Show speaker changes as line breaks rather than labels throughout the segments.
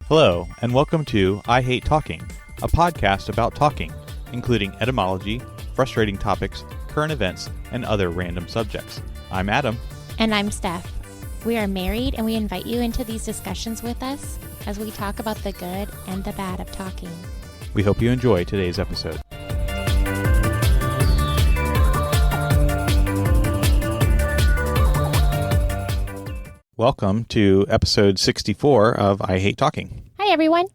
Hello, and welcome to I Hate Talking, a podcast about talking, including etymology, frustrating topics, current events, and other random subjects. I'm Adam.
And I'm Steph. We are married, and we invite you into these discussions with us as we talk about the good and the bad of talking.
We hope you enjoy today's episode. Welcome to episode 64 of I Hate Talking.
Hi, everyone.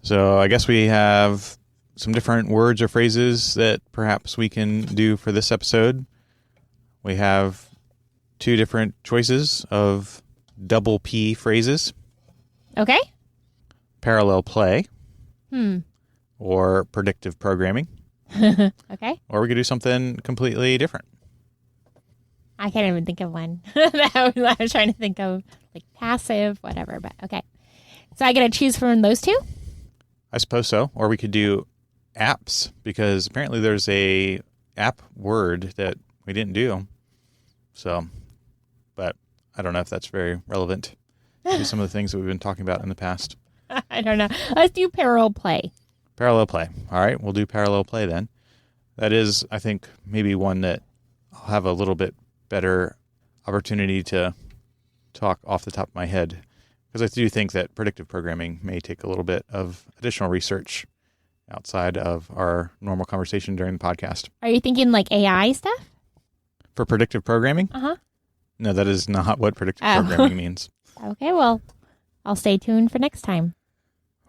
So I guess we have some different words or phrases that perhaps we can do for this episode. We have two different choices of double P phrases.
Okay.
Parallel play. Or predictive programming.
Okay.
Or we could do something completely different.
I can't even think of one. I was trying to think of like passive, whatever, but okay. So I get to choose from those two?
I suppose so. Or we could do apse, because apparently there's a app word that we didn't do. So, but I don't know if that's very relevant to some of the things that we've been talking about in the past.
I don't know. Let's do parallel play.
Parallel play. All right, we'll do parallel play then. That is, I think, maybe one that I'll have a little bit better opportunity to talk off the top of my head, because I do think that predictive programming may take a little bit of additional research outside of our normal conversation during the podcast.
Are you thinking like AI stuff?
For predictive programming?
Uh-huh.
No, that is not what predictive programming means.
Okay, well, I'll stay tuned for next time.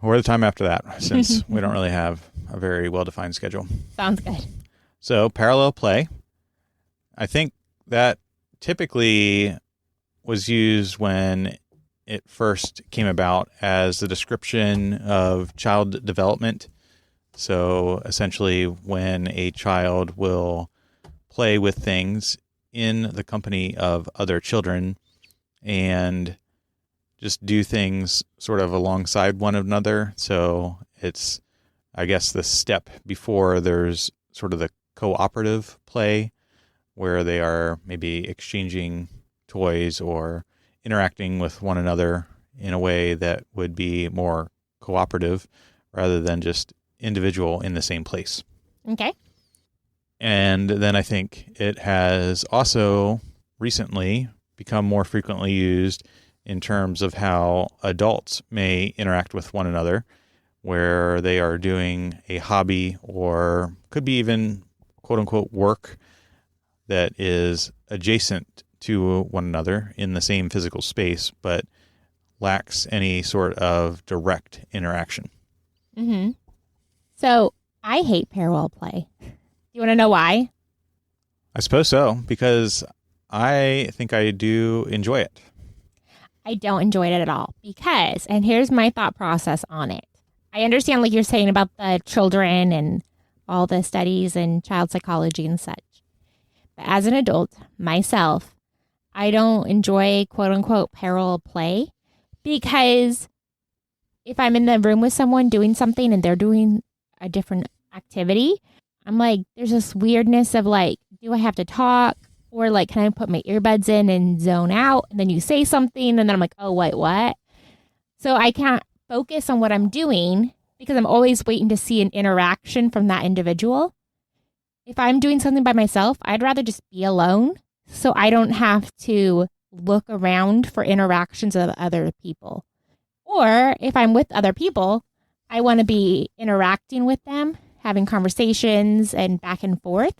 Or the time after that, since we don't really have a very well-defined schedule.
Sounds good.
So, parallel play. I think that typically was used when it first came about as the description of child development. So essentially when a child will play with things in the company of other children and just do things sort of alongside one another. So it's, I guess, the step before there's sort of the cooperative play, where they are maybe exchanging toys or interacting with one another in a way that would be more cooperative rather than just individual in the same place.
Okay.
And then I think it has also recently become more frequently used in terms of how adults may interact with one another, where they are doing a hobby or could be even quote unquote work that is adjacent to one another in the same physical space, but lacks any sort of direct interaction.
Mm-hmm. So I hate parallel play. Do you want to know why?
I suppose so, because I think I do enjoy it.
I don't enjoy it at all because, and here's my thought process on it. I understand like you're saying about the children and all the studies and child psychology and such. But as an adult, myself, I don't enjoy quote unquote parallel play, because if I'm in the room with someone doing something and they're doing a different activity, I'm like, there's this weirdness of like, do I have to talk? Or like, can I put my earbuds in and zone out? And then you say something and then I'm like, oh, wait, what? So I can't focus on what I'm doing because I'm always waiting to see an interaction from that individual. If I'm doing something by myself, I'd rather just be alone so I don't have to look around for interactions with other people. Or if I'm with other people, I want to be interacting with them, having conversations and back and forth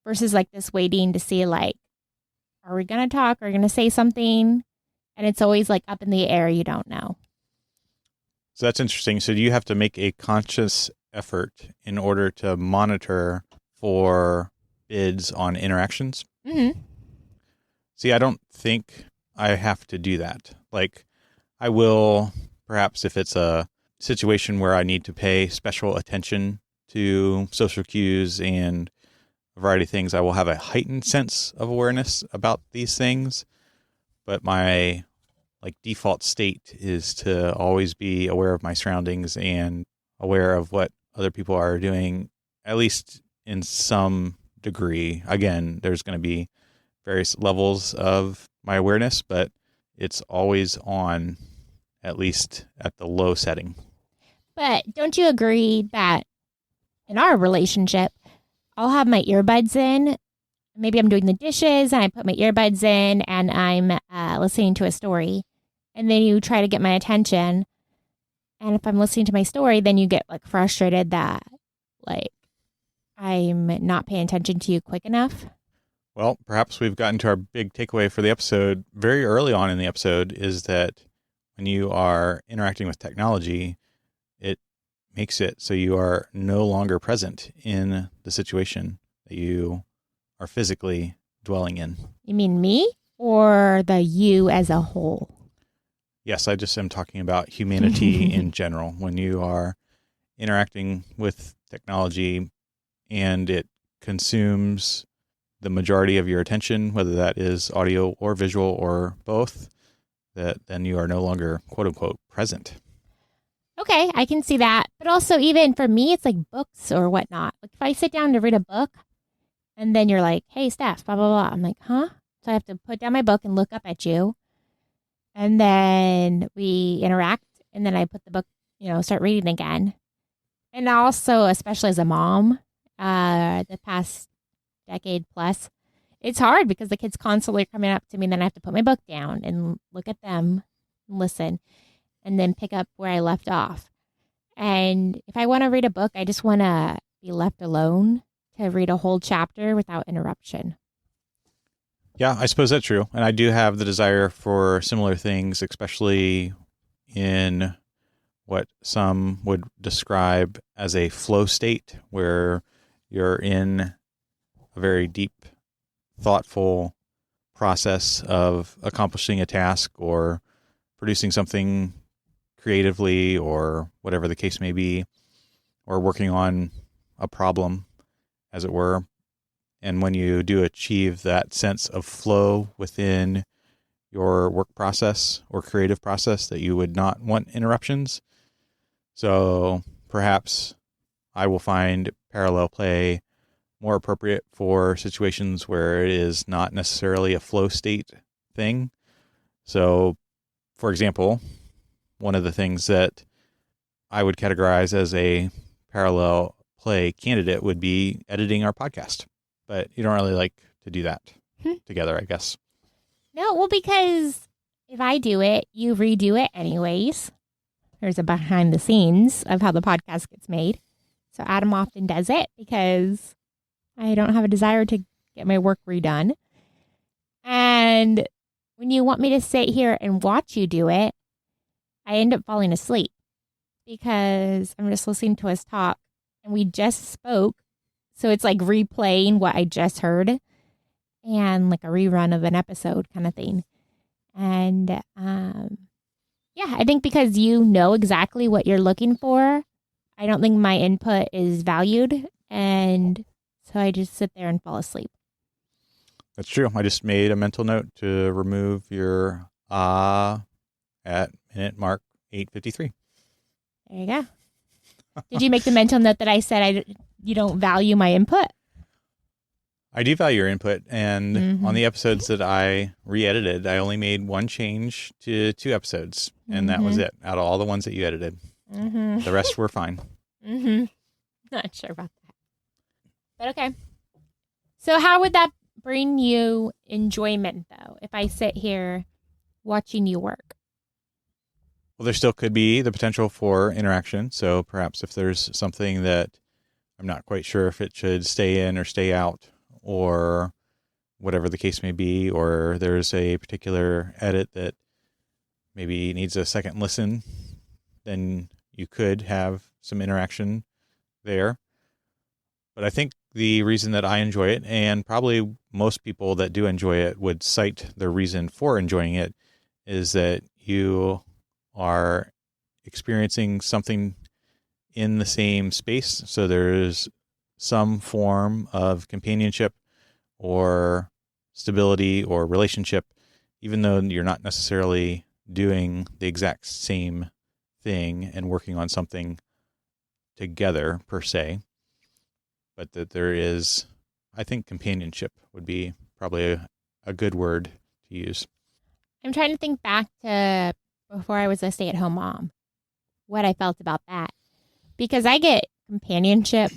versus like this waiting to see like, are we going to talk? Are we going to say something? And it's always like up in the air. You don't know.
So that's interesting. So do you have to make a conscious effort in order to monitor for bids on interactions?
Mm-hmm.
See, I don't think I have to do that. Like, I will, perhaps if it's a situation where I need to pay special attention to social cues and a variety of things, I will have a heightened sense of awareness about these things. But my default state is to always be aware of my surroundings and aware of what other people are doing, at least in some degree. Again, there's going to be various levels of my awareness, but it's always on at least at the low setting.
But don't you agree that in our relationship, I'll have my earbuds in. Maybe I'm doing the dishes and I put my earbuds in and I'm listening to a story. And then you try to get my attention. And if I'm listening to my story, then you get like frustrated that like I'm not paying attention to you quick enough.
Well, perhaps we've gotten to our big takeaway for the episode very early on in the episode is that when you are interacting with technology, it makes it so you are no longer present in the situation that you are physically dwelling in.
You mean me or the you as a whole?
Yes, I just am talking about humanity in general. When you are interacting with technology and it consumes the majority of your attention, whether that is audio or visual or both, that then you are no longer, quote unquote, present.
Okay, I can see that. But also, even for me, it's like books or whatnot. Like if I sit down to read a book and then you're like, hey, Steph, blah, blah, blah. I'm like, huh? So I have to put down my book and look up at you. And then we interact. And then I put the book, start reading again. And also, especially as a mom, the past decade plus, it's hard because the kids constantly are coming up to me and then I have to put my book down and look at them and listen and then pick up where I left off. And if I want to read a book, I just want to be left alone to read a whole chapter without interruption.
Yeah, I suppose that's true. And I do have the desire for similar things, especially in what some would describe as a flow state where you're in a very deep, thoughtful process of accomplishing a task or producing something creatively or whatever the case may be, or working on a problem, as it were. And when you do achieve that sense of flow within your work process or creative process, that you would not want interruptions. So perhaps I will find parallel play more appropriate for situations where it is not necessarily a flow state thing. So, for example, one of the things that I would categorize as a parallel play candidate would be editing our podcast. But you don't really like to do that together, I guess.
No, well, because if I do it, you redo it anyways. There's a behind the scenes of how the podcast gets made. So Adam often does it because I don't have a desire to get my work redone. And when you want me to sit here and watch you do it, I end up falling asleep because I'm just listening to us talk and we just spoke. So it's like replaying what I just heard and like a rerun of an episode kind of thing. And yeah, I think because you know exactly what you're looking for, I don't think my input is valued. And so I just sit there and fall asleep.
That's true. I just made a mental note to remove your at minute mark 8:53.
There you go. Did you make the mental note that I said you don't value my input?
I do value your input, and on the episodes that I re-edited, I only made one change to 2 episodes, and that was it, out of all the ones that you edited. The rest were fine.
Not sure about that. But okay. So how would that bring you enjoyment, though, if I sit here watching you work?
Well, there still could be the potential for interaction, so perhaps if there's something that I'm not quite sure if it should stay in or stay out, or whatever the case may be, or there's a particular edit that maybe needs a second listen, then you could have some interaction there. But I think the reason that I enjoy it, and probably most people that do enjoy it would cite the reason for enjoying it, is that you are experiencing something in the same space. So there's some form of companionship or stability or relationship, even though you're not necessarily doing the exact same thing and working on something together per se, but that there is, I think companionship would be probably a good word to use.
I'm trying to think back to before I was a stay-at-home mom, what I felt about that. Because I get companionship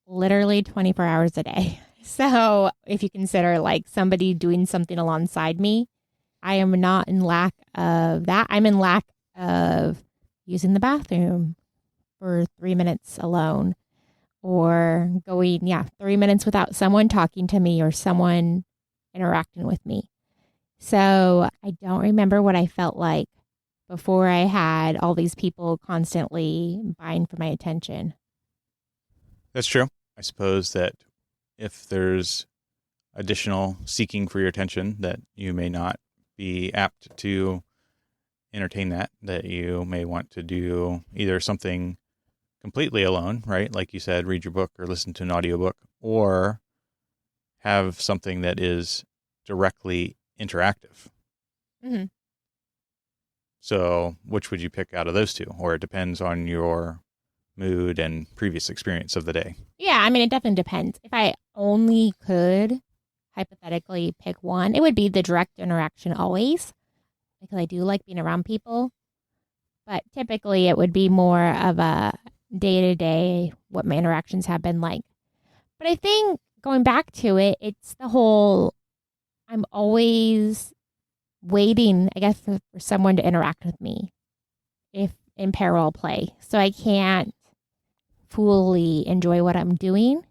literally 24 hours a day. So if you consider like somebody doing something alongside me, I am not in lack of that. I'm in lack of using the bathroom for 3 minutes alone, or going, 3 minutes without someone talking to me or someone interacting with me. So I don't remember what I felt like before I had all these people constantly vying for my attention.
That's true. I suppose that if there's additional seeking for your attention, that you may not be apt to entertain that you may want to do either something completely alone, right? Like you said, read your book or listen to an audiobook, or have something that is directly interactive.
Mm-hmm.
So which would you pick out of those two? Or it depends on your mood and previous experience of the day.
Yeah, I mean, it definitely depends. If I only could hypothetically pick one, it would be the direct interaction always, because I do like being around people. But typically it would be more of a day-to-day, what my interactions have been like. But I think going back to it, it's the whole, I'm always waiting, I guess, for someone to interact with me if in parallel play. So I can't fully enjoy what I'm doing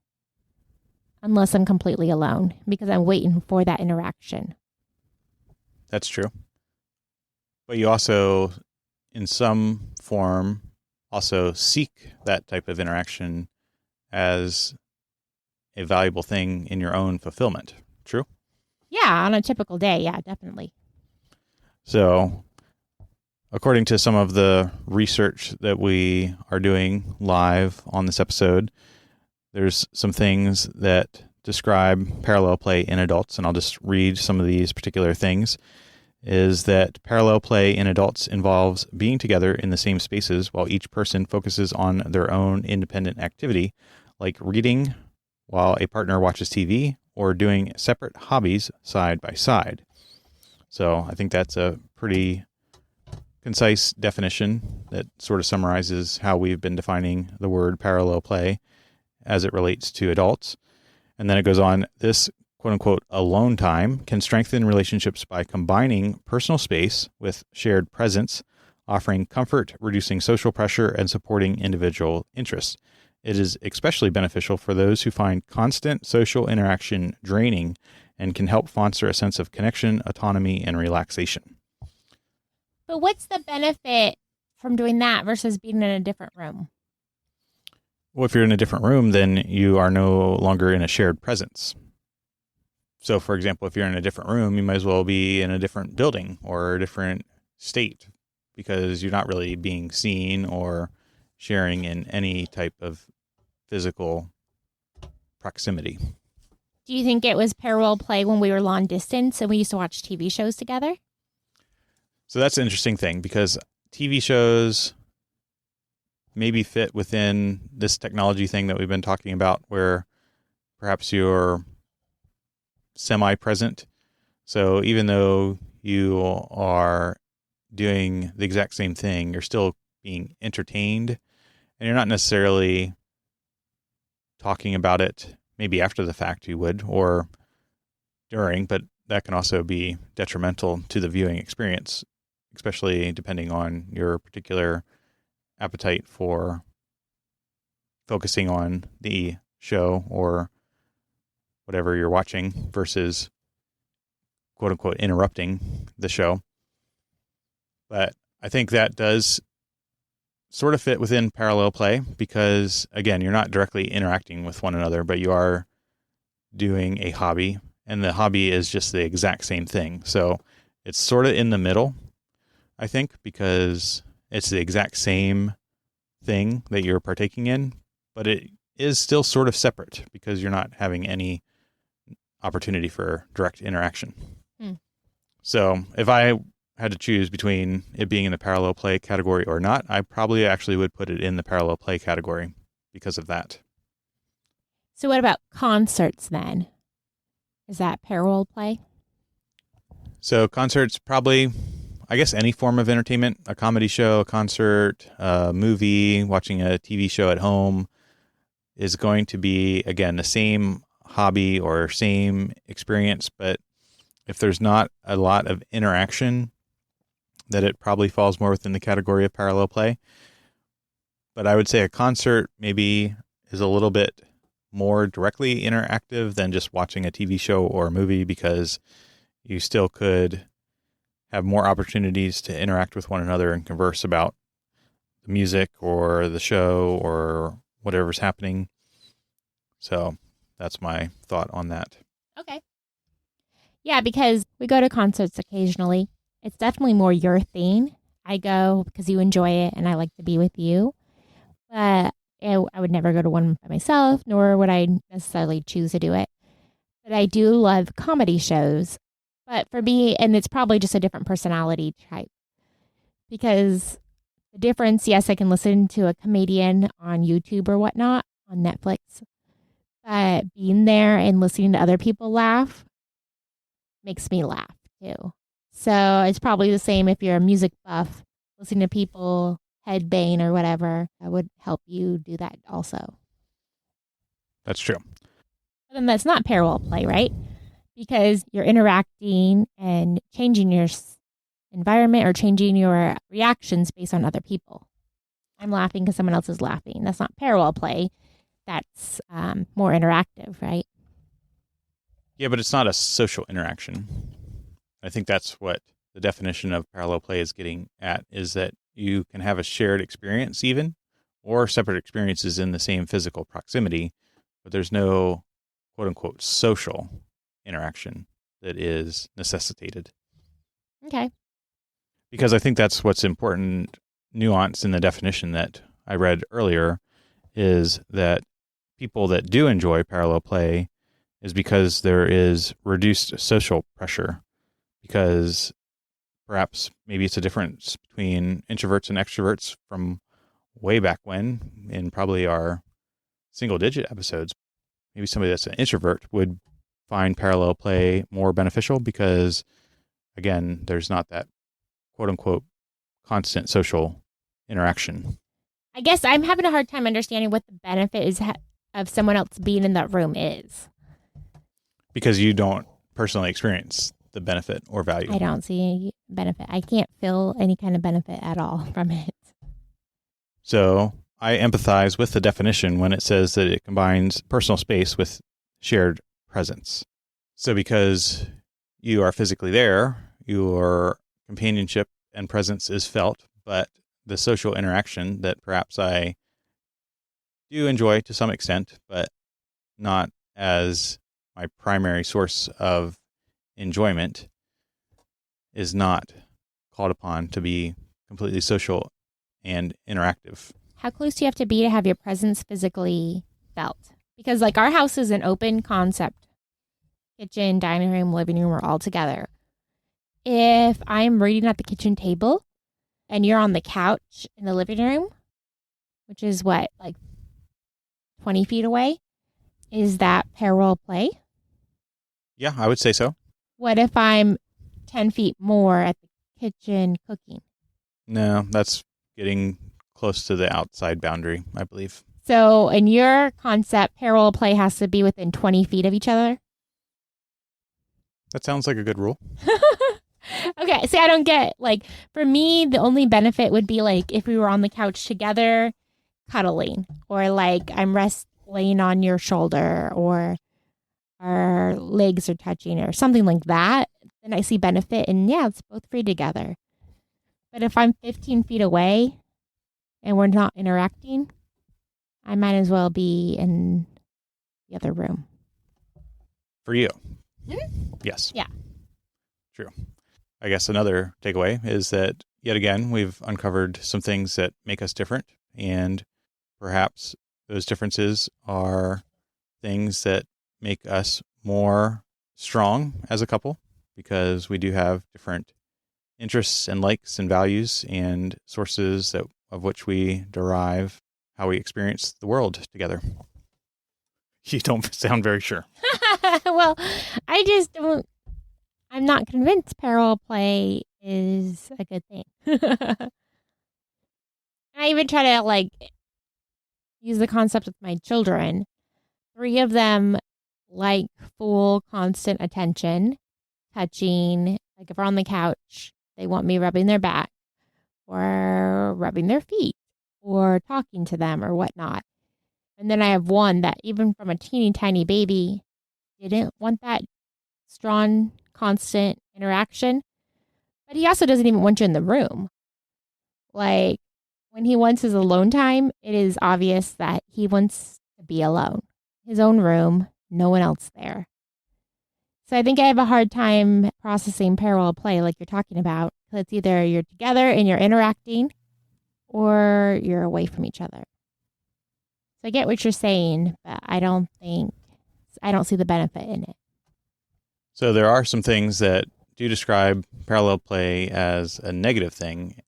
unless I'm completely alone, because I'm waiting for that interaction.
That's true. But you also, in some form, also seek that type of interaction as a valuable thing in your own fulfillment. True?
Yeah, on a typical day. Yeah, definitely.
So, according to some of the research that we are doing live on this episode, there's some things that describe parallel play in adults, and I'll just read some of these particular things. Is that parallel play in adults involves being together in the same spaces while each person focuses on their own independent activity, like reading while a partner watches TV or doing separate hobbies side by side. So I think that's a pretty concise definition that sort of summarizes how we've been defining the word parallel play as it relates to adults. And then it goes on, this quote-unquote alone time can strengthen relationships by combining personal space with shared presence, offering comfort, reducing social pressure, and supporting individual interests. It is especially beneficial for those who find constant social interaction draining and can help foster a sense of connection, autonomy, and relaxation.
But what's the benefit from doing that versus being in a different room?
Well, if you're in a different room, then you are no longer in a shared presence. So, for example, if you're in a different room, you might as well be in a different building or a different state, because you're not really being seen or sharing in any type of physical proximity.
Do you think it was parallel play when we were long distance and we used to watch TV shows together?
So that's an interesting thing, because TV shows maybe fit within this technology thing that we've been talking about, where perhaps you're semi-present. So even though you are doing the exact same thing, you're still being entertained, and you're not necessarily talking about it. Maybe after the fact you would, or during, but that can also be detrimental to the viewing experience, especially depending on your particular appetite for focusing on the show or whatever you're watching versus quote unquote interrupting the show. But I think that does sort of fit within parallel play, because again, you're not directly interacting with one another, but you are doing a hobby, and the hobby is just the exact same thing. So it's sort of in the middle, I think, because it's the exact same thing that you're partaking in, but it is still sort of separate because you're not having any opportunity for direct interaction. So if I had to choose between it being in the parallel play category or not, I probably actually would put it in the parallel play category because of that.
So what about concerts then? Is that parallel play?
So concerts probably, I guess any form of entertainment, a comedy show, a concert, a movie, watching a TV show at home is going to be, again, the same hobby or same experience. But if there's not a lot of interaction, that it probably falls more within the category of parallel play. But I would say a concert maybe is a little bit more directly interactive than just watching a TV show or a movie, because you still could have more opportunities to interact with one another and converse about the music or the show or whatever's happening. So that's my thought on that.
Okay. Yeah, because we go to concerts occasionally. It's definitely more your thing. I go because you enjoy it and I like to be with you. But I would never go to one by myself, nor would I necessarily choose to do it. But I do love comedy shows. But for me, and it's probably just a different personality type, because the difference, yes, I can listen to a comedian on YouTube or whatnot, on Netflix, but being there and listening to other people laugh makes me laugh too. So it's probably the same if you're a music buff, listening to people headbang or whatever, that would help you do that also.
That's true.
But then that's not parallel play, right? Because you're interacting and changing your environment or changing your reactions based on other people. I'm laughing because someone else is laughing. That's not parallel play. That's more interactive, right?
Yeah, but it's not a social interaction. I think that's what the definition of parallel play is getting at, is that you can have a shared experience even, or separate experiences in the same physical proximity, but there's no quote unquote social interaction that is necessitated.
Okay.
Because I think that's what's important nuance in the definition that I read earlier, is that people that do enjoy parallel play is because there is reduced social pressure, because perhaps maybe it's a difference between introverts and extroverts from way back when, in probably our single digit episodes. Maybe somebody that's an introvert would find parallel play more beneficial because, again, there's not that quote unquote constant social interaction.
I guess I'm having a hard time understanding what the benefit is of someone else being in that room is.
Because you don't personally experience the benefit or value.
I don't see any benefit. I can't feel any kind of benefit at all from it.
So I empathize with the definition when it says that it combines personal space with shared presence. So because you are physically there, your companionship and presence is felt, but the social interaction that perhaps I do enjoy to some extent, but not as my primary source of enjoyment, is not called upon to be completely social and interactive.
How close do you have to be to have your presence physically felt? Because like our house is an open concept. Kitchen, dining room, living room are all together. If I'm reading at the kitchen table and you're on the couch in the living room, which is what, like 20 feet away, is that parallel play?
Yeah, I would say so.
What if I'm 10 feet more at the kitchen cooking?
No, that's getting close to the outside boundary, I believe.
So in your concept, parallel play has to be within 20 feet of each other?
That sounds like a good rule.
Okay, see, I don't get, like, for me, the only benefit would be, like, if we were on the couch together, cuddling, or, like, I'm laying on your shoulder, or our legs are touching, or something like that, then I see benefit, and yeah, it's both free together. But if I'm 15 feet away, and we're not interacting, I might as well be in the other room.
For you.
Mm-hmm.
Yes.
Yeah.
True. I guess another takeaway is that, yet again, we've uncovered some things that make us different, and perhaps those differences are things that make us more strong as a couple, because we do have different interests and likes and values and sources of which we derive how we experience the world together. You don't sound very sure.
Well, I just don't. I'm not convinced parallel play is a good thing. I even try to use the concept with my children. 3 of them like full constant attention, touching. Like if we're on the couch, they want me rubbing their back or rubbing their feet or talking to them or whatnot. And then I have one that even from a teeny tiny baby didn't want that strong, constant interaction. But he also doesn't even want you in the room. Like when he wants his alone time, it is obvious that he wants to be alone. His own room, no one else there. So I think I have a hard time processing parallel play like you're talking about. It's either you're together and you're interacting or you're away from each other. So I get what you're saying, but I don't see the benefit in it.
So there are some things that do describe parallel play as a negative thing,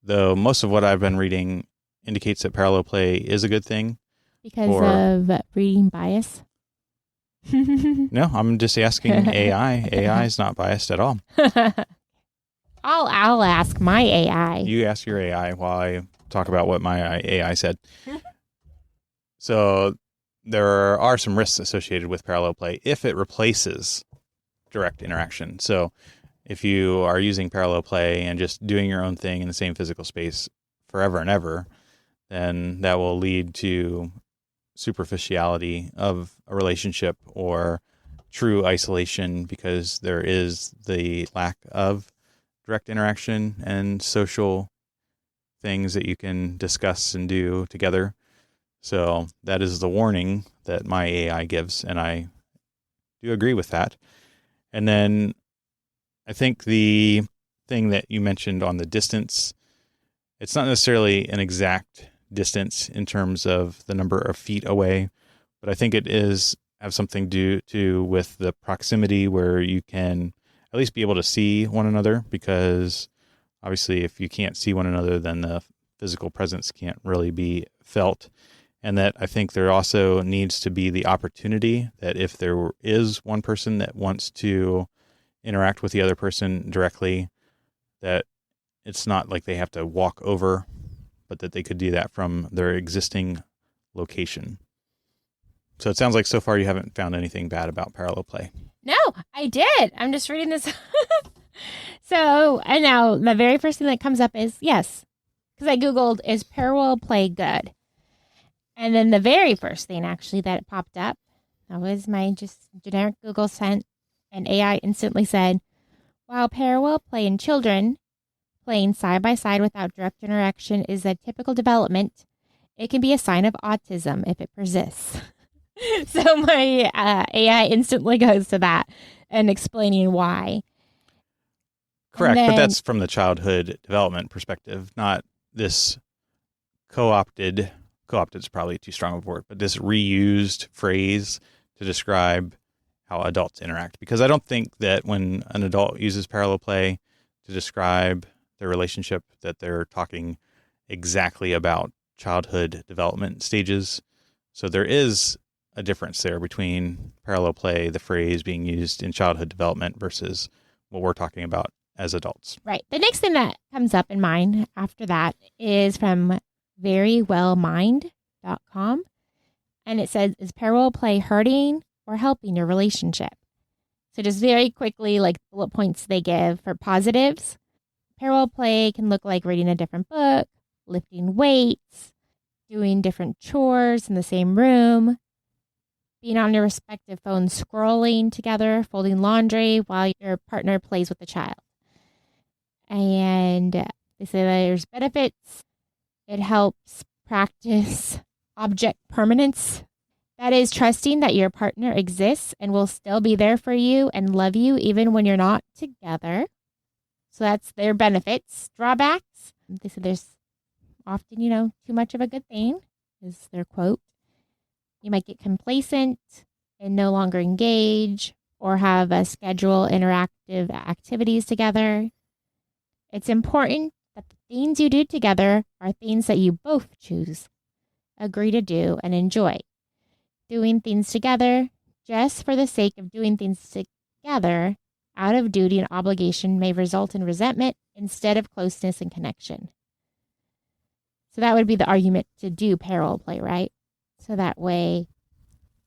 though most of what I've been reading indicates that parallel play is a good thing.
Because of reading bias?
No, I'm just asking AI. AI is not biased at all.
I'll ask my AI.
You ask your AI while I talk about what my AI said. So there are some risks associated with parallel play if it replaces direct interaction. So if you are using parallel play and just doing your own thing in the same physical space forever and ever, then that will lead to superficiality of a relationship or true isolation because there is the lack of direct interaction and social things that you can discuss and do together. So that is the warning that my AI gives, and I do agree with that. And then I think the thing that you mentioned on the distance, it's not necessarily an exact distance in terms of the number of feet away, but I think it is have something to do with the proximity where you can at least be able to see one another, because obviously if you can't see one another, then the physical presence can't really be felt. And that I think there also needs to be the opportunity that if there is one person that wants to interact with the other person directly, that it's not like they have to walk over, but that they could do that from their existing location. So it sounds like so far you haven't found anything bad about parallel play.
No, I did. I'm just reading this. So, and now the very first thing that comes up is yes, because I Googled, is parallel play good? And then the very first thing actually that popped up, that was my just generic Google sent, and AI instantly said, while parallel play in children playing side by side without direct interaction is a typical development, it can be a sign of autism if it persists. So my AI instantly goes to that and explaining why.
Correct, but that's from the childhood development perspective, not this co-opted is probably too strong of a word, but this reused phrase to describe how adults interact. Because I don't think that when an adult uses parallel play to describe their relationship that they're talking exactly about childhood development stages. So there is a difference there between parallel play, the phrase being used in childhood development, versus what we're talking about as adults.
Right. The next thing that comes up in mind after that is from verywellmind.com. And it says, is parallel play hurting or helping your relationship? So just very quickly, like bullet points they give for positives. Parallel play can look like reading a different book, lifting weights, doing different chores in the same room, being on your respective phones, scrolling together, folding laundry while your partner plays with the child. And they say that there's benefits. It helps practice object permanence. That is trusting that your partner exists and will still be there for you and love you even when you're not together. So that's their benefits. Drawbacks, they said there's often, too much of a good thing, is their quote. You might get complacent and no longer engage or have a schedule interactive activities together. It's important that the things you do together are things that you both choose, agree to do, and enjoy. Doing things together just for the sake of doing things together out of duty and obligation may result in resentment instead of closeness and connection. So that would be the argument to do parallel play, right? So that way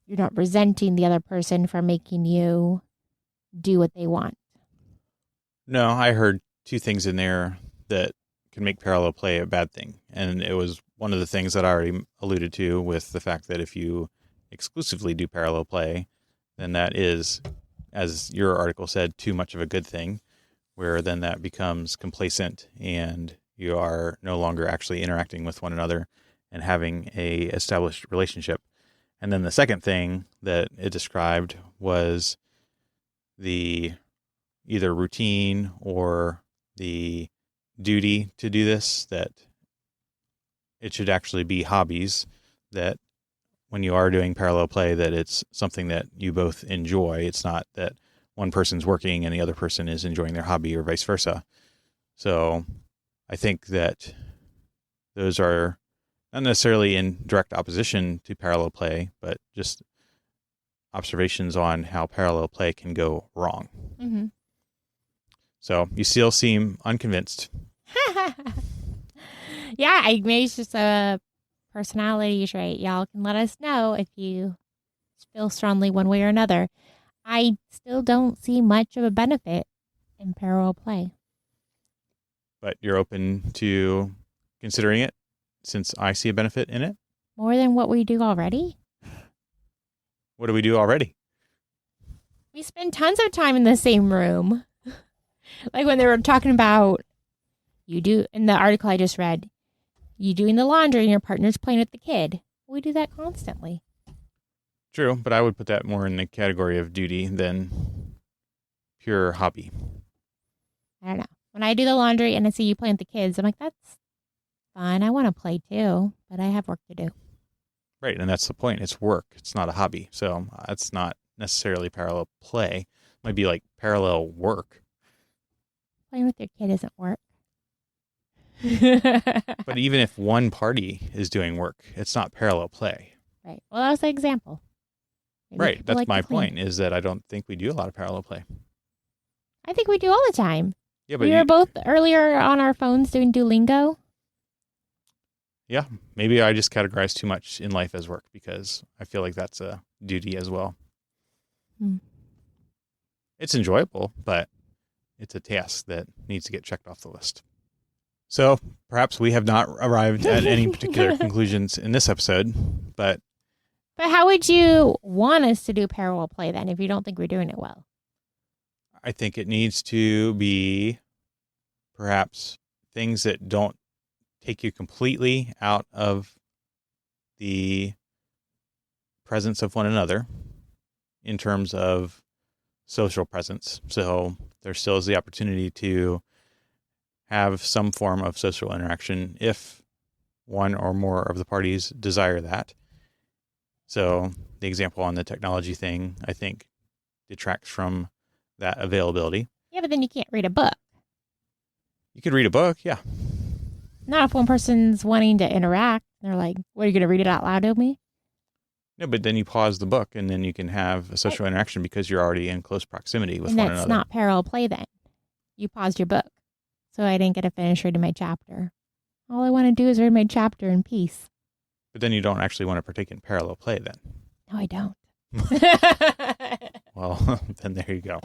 you're not resenting the other person for making you do what they want.
No, I heard two things in there that can make parallel play a bad thing. And it was one of the things that I already alluded to with the fact that if you exclusively do parallel play, then that is, as your article said, too much of a good thing, where then that becomes complacent and you are no longer actually interacting with one another and having a established relationship. And then the second thing that it described was the either routine or the duty to do this, that it should actually be hobbies, that when you are doing parallel play, that it's something that you both enjoy. It's not that one person's working and the other person is enjoying their hobby or vice versa. So I think that those are not necessarily in direct opposition to parallel play, but just observations on how parallel play can go wrong.
Mm-hmm.
So you still seem unconvinced.
Yeah, maybe it's just a personality trait. Y'all can let us know if you feel strongly one way or another. I still don't see much of a benefit in parallel play.
But you're open to considering it since I see a benefit in it?
More than what we do already?
What do we do already?
We spend tons of time in the same room. Like when they were talking about, you do, in the article I just read, you doing the laundry and your partner's playing with the kid. We do that constantly.
True, but I would put that more in the category of duty than pure hobby.
I don't know. When I do the laundry and I see you playing with the kids, I'm like, that's fine. I want to play too, but I have work to do.
Right, and that's the point. It's work. It's not a hobby. So it's not necessarily parallel play. It might be like parallel work.
Playing with your kid isn't work.
But even if one party is doing work, it's not parallel play.
Right. Well, that was the example. Maybe
Right. That's
like
my point, is that I don't think we do a lot of parallel play.
I think we do all the time.
Yeah, but
we were both earlier on our phones doing Duolingo.
Yeah, maybe I just categorize too much in life as work because I feel like that's a duty as well. It's enjoyable, but it's a task that needs to get checked off the list. So perhaps we have not arrived at any particular conclusions in this episode, but
how would you want us to do parallel play then if you don't think we're doing it well?
I think it needs to be perhaps things that don't take you completely out of the presence of one another in terms of social presence. So there still is the opportunity to have some form of social interaction if one or more of the parties desire that. So the example on the technology thing, I think, detracts from that availability.
Yeah, but then you can't read a book.
You could read a book, yeah.
Not if one person's wanting to interact. They're like, what, are you going to read it out loud to me?
No, but then you pause the book and then you can have a social interaction because you're already in close proximity with one another.
And that's not parallel play then. You paused your book. So I didn't get to finish reading my chapter. All I want to do is read my chapter in peace.
But then you don't actually want to partake in parallel play then.
No, I don't.
Well, then there you go.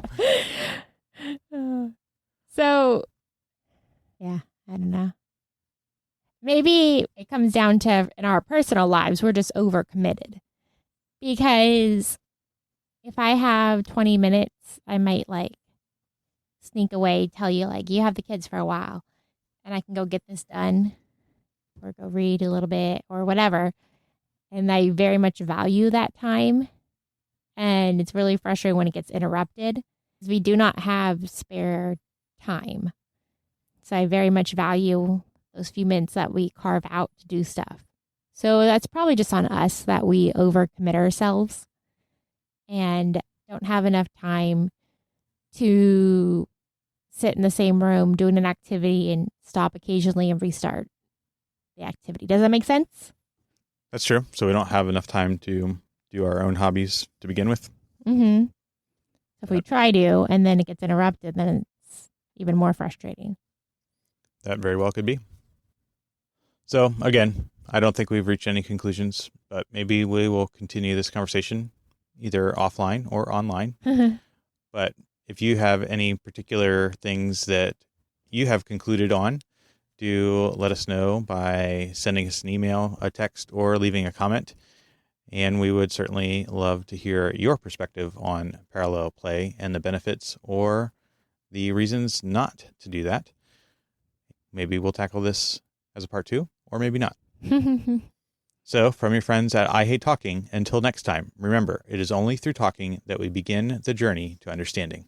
So, yeah, I don't know. Maybe it comes down to, in our personal lives, we're just overcommitted. Because if I have 20 minutes, I might sneak away, tell you you have the kids for a while and I can go get this done or go read a little bit or whatever. And I very much value that time. And it's really frustrating when it gets interrupted because we do not have spare time. So I very much value those few minutes that we carve out to do stuff. So that's probably just on us that we overcommit ourselves and don't have enough time to sit in the same room doing an activity and stop occasionally and restart the activity. Does that make sense?
That's true. So we don't have enough time to do our own hobbies to begin with.
Mm-hmm. So if we try to, and then it gets interrupted, then it's even more frustrating.
That very well could be. So again, I don't think we've reached any conclusions, but maybe we will continue this conversation either offline or online. But if you have any particular things that you have concluded on, do let us know by sending us an email, a text, or leaving a comment. And we would certainly love to hear your perspective on parallel play and the benefits or the reasons not to do that. Maybe we'll tackle this as a part 2, or maybe not. So, from your friends at I Hate Talking, until next time, remember, it is only through talking that we begin the journey to understanding.